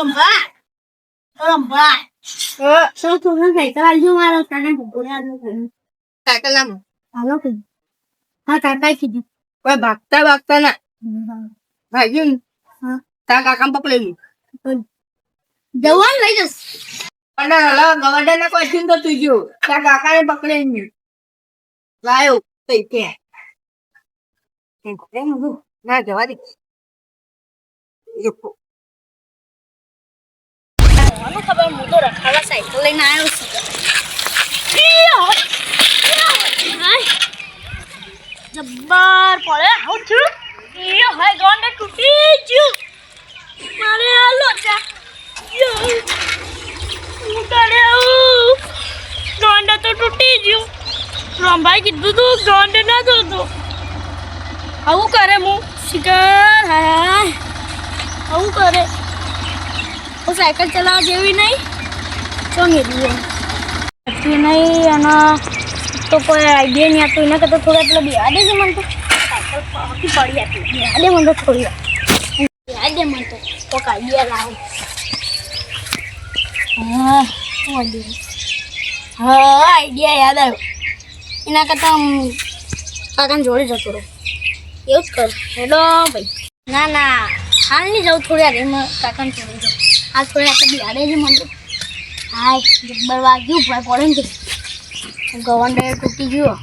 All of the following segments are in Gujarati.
રંભા શું તું સાયકલ આલજો મારો કાકા સાયકલ નામ હાલો કે હા કાકા કીધું કોઈ ભાગતા ના ભાગ્યું હા તારા કાકા પકડેલું જવાન લઈ જસ અને હલા ગવડને કોઈ ચિંત તો તું જો તારા કાકાને પકડેલું લાયો તઈ કે ના જવા દે ખબર હું તો રખાવા સાયકલ લઈને આવ્યો છું જબ્બર પડે હું છું એ હાય ગોંડે તૂટી ગયું મારે હાલો ચા હું કરે ગોંડે તો તૂટી ગયું રંભાઈ કીધું તું ગોંડે ના જોતો આવું કરે હું શિકાર હાય આવું કરે वो साइकिल चलावा जेवी नहीं तो नहीं અને તો કોઈ આઈડિયા નહીં આતો એના કરતા થોડા પેલા બિહાડે છે મને તો સાયકલ પાકી પડી હતી બિહાડે મને તો થોડી બિહાડે મને તો કોઈક આઈડિયા લાવો આઈડિયા યાદ આવ્યો એના કરતા કાકાને જોડે જતો રહો એવું જ કર હેડો ભાઈ ના હાલ નહીં જાઉં થોડી વાર એમાં કાકાને જોડે જાઉં આ થોડી આપણે બિહાડે છે મને હા જબ્બર વાગ્યું ભાઈ પડે ને ગવંડે તૂટી ગયો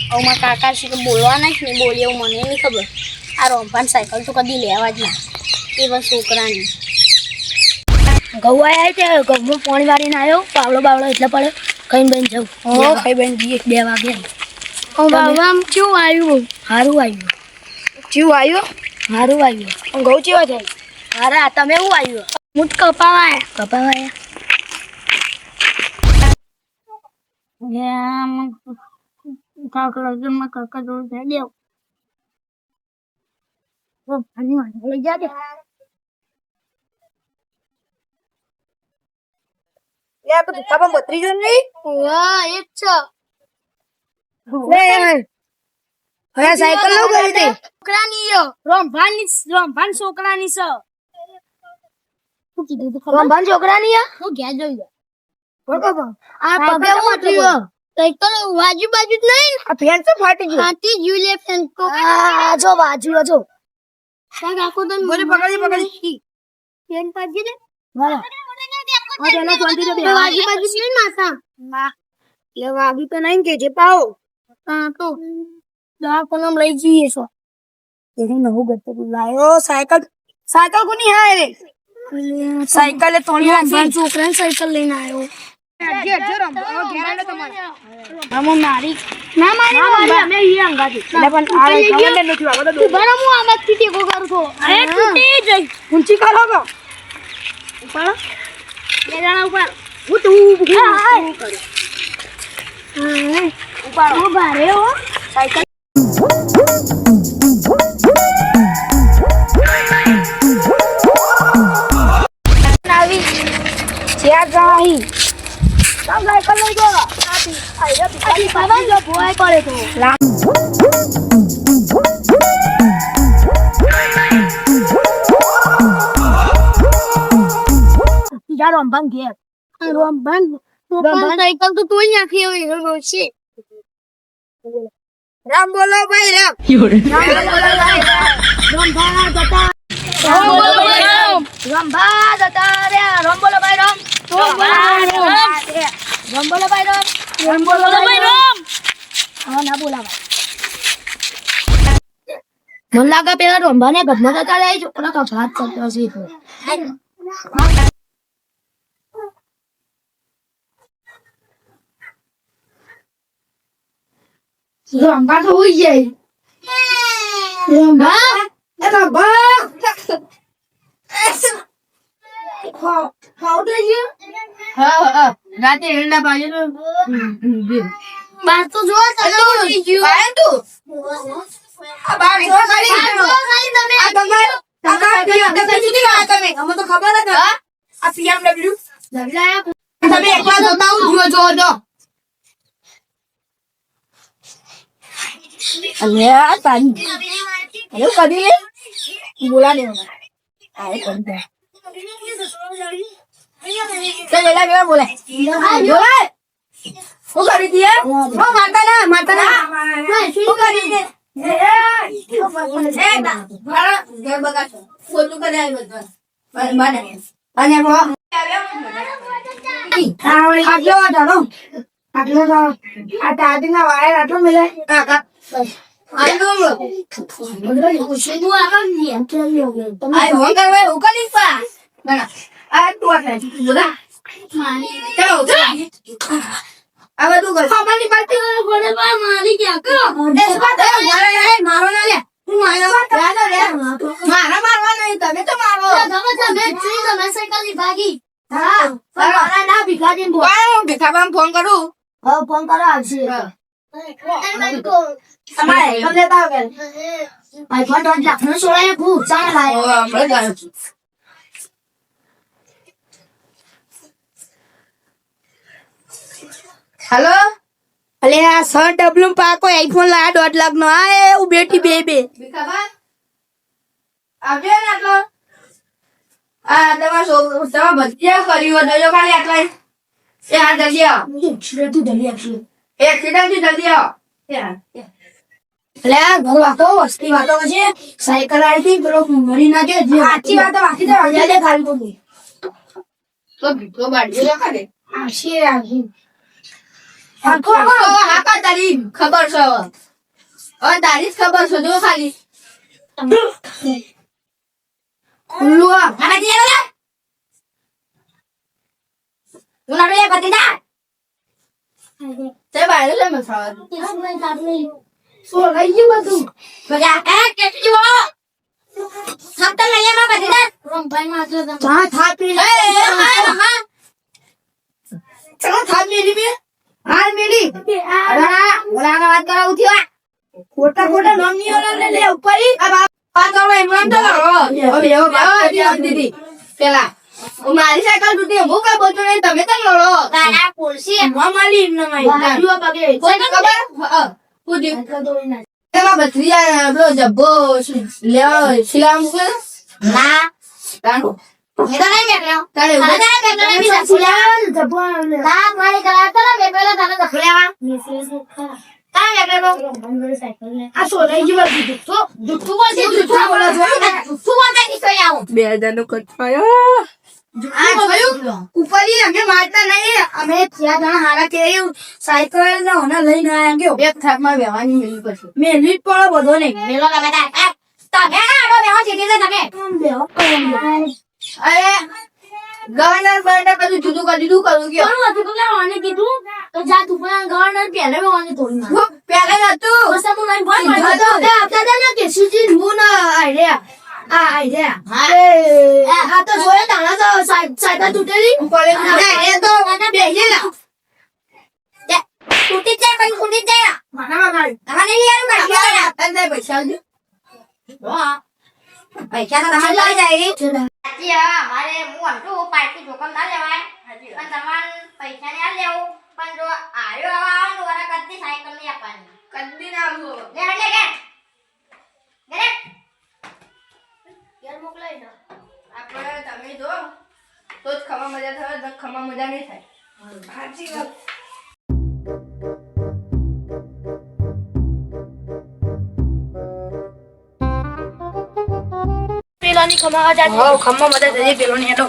હવે મારા કાકા છે કે બોલવા નહીં બોલી એવું મને નહીં ખબર આ રોમ્પાન સાયકલ તો કદી લેવા જ ના એ બસ છોકરાની ઘઉં આવ્યા છે ઘઉંનું પાણી વાળીને આવ્યો બાવળો એટલે પડે ખાઈને બેન જાઉં ખાઈ બેન જઈએ 2 વાગે બાબા કેવું આવ્યું સારું આવ્યું કેવું આવ્યું સારું આવ્યું ઘઉં કેવા થાય હારા તમે શું આવ્યું હું કપાવાયા કાકા જોડે થઈ ગયો લઈ જાજે સાયકલ નો કરી દે છોકરાની રોમભાન છોકરાની છે શું કીધું તું રોમભાન છોકરાની હું ઘેર જોઈ આ પગે મોટ્યું સાયકલ બાજુ જ નહીં આ ફેન તો ફાટી ગયું લે ફેન તો આજો બાજુ સાગ આખો તો બોલે પકડી ફેન પાજી દે વાલા આ તેના ફોનથી તો બાજુ નહીં માતા ના એ વાગી તો નહીં કે જે પાઓ હા તો દા કોનમ લઈ જઈએ છો એને નવું ગત્તે લાયો સાયકલ કોની હે રે સાયકલ એ તોડી નાખી છોકરાને સાયકલ લઈને આવ્યો મારી અમે ઈ અંગાથી પણ આ ગવંડે નથી આવતો તો બરા હું આમાંથી ટેકો કરું છો અરે તૂટી જઈ ઊંચી કરો ગો ઉપર બે જણા ઉપર હું તું કરું ઉપર ઓ બારે હો સાયકલ આવી જ્યાં જાહી સાવ સાયકલ લઈ ગયો આઈ બાબા જો ભોય પડે તો જા રોમભાન ઘેર રોમભાન સાયકલ તો તોય નાખી હોય રોશી રામ બોલો ભાઈ રામ રંભા જતા રે રામ બોલો ભાઈ રામ ના બોલાવા મને લાગે પેલા રંભાને ઘરમાં જતા રહે છોકરા કપડાં કરતો હશે રંભા તો હોઈ જાય રંભા How do you? રાતે એરડા બાજુ બાર તો જો ચલો બાર તો આ બાર જો ખાલી તમે આ તમે જુદી વાત તમે અમે તો ખબર જ આ BMW તમે એકવાર જોતા હું જો અલ્યા તારી હેલો કદી લે બોલા દે આ કોણ દે તો એલા કેવા બોલે બોલે હું કરી દીએ માતા ના શું કરી દે ઘર બગાડો ખોટું કરે આવી બધું બને અને આટલો આ તાતીના વાયર આટલો મિલે કાકા ફોન કરું ફોન કરો આવશે હેલો અલે આ 100 ડબલું પાકો આઈફોન લા 1.5 લાખ નો આ એવું બેટી બે આવજે ને આટલો આ તમારા ભત્યા કર્યું હતો જો ખાલી આટલા એ આ જલ્દી આવ એક્સિડન્ટ થી જલ્દી આવ એટલે ઘર વાતો વસ્તી વાતો પછી સાયકલ આવીથી પેલો મરી નાખે સાચી વાતો બાકી તો અંજાજે ખાલી બોલી તો ભીખો બાડી કરે આવશે આવશે હાકા તારી ખબર છે હવે તારી જ ખબર છે જો ખાલી ખુલ્લું આ બાજી બોલા તું ના રે પતિદા તે બાય લે મે ખાવા સો લઈ ગયું બધું બગા એ કેટલી જીવો સત્તર લઈ માં પતિદા ભાઈ માં તો ચા થા પી લે ચલો થા મેલી બે હાલ મેલી અરે ઓલા વાત કરાવું થયો ખોટા નામ ની ઓલા લે ઉપર આ તો એમરાન તો હવે એવો વાત દીદી પેલા મારી સાયકલ તૂટી હું કઈ બોલતો નહીં તમે તો લડો તારા પોલસી મારી એમને મારી પગે કોઈ ખબર પૂજી એમાં બત્રીયા પેલો જબ્બો લેવા શિલા મૂકે ના તાણો મેં તો નહીં મેકલ્યો તારે ના મારી કલા તો મે પેલા તને દખલેવા કાય મેકલ્યો આ સો લઈ જીવ જુઠ્ઠું બોલતી જુઠ્ઠું બોલો છો જુઠ્ઠું બોલતા કી કઈ આવું 2000 નો કટ થયો આ જોયું ઉપરી અમે મારતા નહીં અમે ત્યાં જણા હારા કે સાયકલ ને ઓના લઈને આયા કે એક થાક માં બેવાની મેલી પછી મેલી પણ બધો નહીં મેલો તમે તમે આડો બેહો ચીટી તમે બેહો અરે ગવર્નર બર્નર બધું જુદું કરી દીધું કરું કે કોણ હતું કે ઓને કીધું તો જા તું પણ ગવર્નર પહેલે ઓને તોડી નાખ પહેલા નતું બસ હું નહીં બોલ આપતા ના કે સીજી હું ના આઈડિયા આ તો જોયે તાણા તો સાયકલ તૂટેલી કોલેજ એ તો બેહીલા તૂટી જાય પણ તૂટી જાય મારા ગાડી આને યાર કાઢી અંદર પૈસા આવજો પૈસા તો તમારે લઈ જાય હાજી હા મારે હું અંટુ પાર્ટી જોકમ ના લેવાય પણ તમારે પૈસા ને આ લેવું પણ જો આયો આવો તો વારા કદી સાયકલ નહીં આપવાની કદી ના આવો લે લે કે ગરે યાર મોકલાઈ દો આપણે તમે જો તો જ ખમા મજા થાય તો ખમા મજા નહીં થાય સાચી વાત પેલાની ખમા મજા ખમા મજા થઈ પેલો ની હેડો